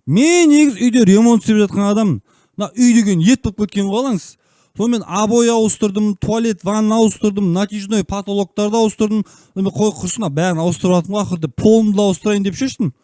Мен негиз үйдө ремонт істеп жатқан адаммын. Мына үй деген ет болып кеткен қалаңыз. Сонымен обой ауыстырдым, туалет, ванна ауыстырдым, натяжной потолоктарды ауыстырдым. Сонымен қой құрсына бәрін ауыстырып жатырмын ғой, ақыры полымды да ауыстырайын деп шештім.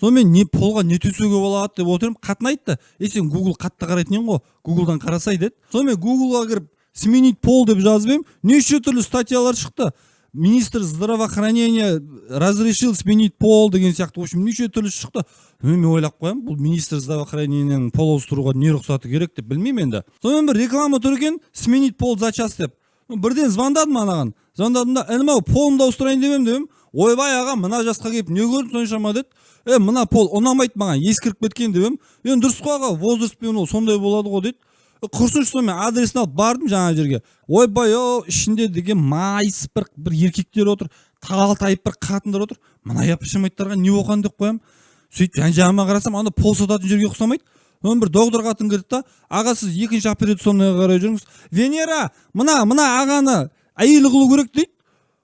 Сонымен не полға не төсеуге болады деп отырмын. Қатын айтты, сен Google қатты қарайтын едің ғой, Google'дан қарасай деді. Сонымен Google'ға кіріп сменить пол деп жазып едім, неше түрлі статьялар шықты. Министр здравоохранения разрешил сменить пол деген сияқты, в общем, неше түрлі шықты. Мен ойлап қоямын, бұл министр здравоохранениенің пол ауыстыруға не рұқсаты керек деп білмеймін енді. Сонымен бір реклама тұр екен, сменить пол за час деп. Бірден звондадым анаған. Звондадым да, інім-ау, полымды ауыстырайын дебем. Ойбай аға, мына жасқа келіп не көрдің соншама деді. Мына пол ұнамайды маған, ескіріп кеткен дебем. Енді дұрыс қой аға, возрастпен ол сондай болады ғой деді. Құрсыншы сонымен адресін алып бардым жаңа жерге. Ойбай, ішінде деген майыс бір еркектер отыр, тағалтайып бір қатындар отыр. Мына япыршымайттарға не оған деп қоям. Сөйтіп жан-жағыма қарасам, анда пол сататын жерге ұқсамайды. Бір доктор қатын кірді да, аға сіз екінші операционныйға қарай жүріңіз. Венера, мына ағаны әйелі қылу керек дейді.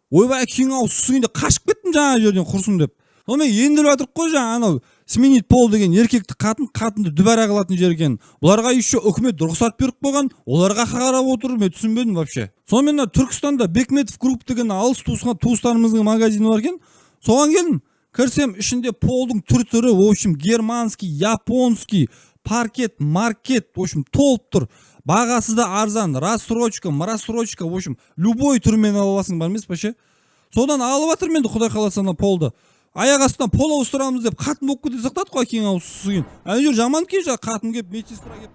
Ойбай, кең-ау сүзгенде қашып кеттім жаңа жерден құрсын деп. Сонымен ендіріп жатырық қой жаңа анау сменить пол деген еркекті қатынды дүбәра қылатын жер екен. Бұларға еще үкімет рұқсат беріп қойған, оларға қарап отыр, мен түсінбедім вообще. Сонымен Түркістанда Бекметов групп деген алыс туыстарымыздың магазині бар екен. Соған келдім. Кірсем, ішінде полдың түр-түрі, в общем, германский, японский, паркет, маркет, в общем, толып тұр. Бағасы да арзан, рассрочка, в общем, любой түрмен ала аласың бар емес пе? Содан алып жатырмын енді Құдай қаласа полды. Аяқ астынан пол ауыстырамыз деп қатын болып кете сақтады ғой, кең ауыз суын. Ана жер жаман екен, қатын келіп медсестра келіп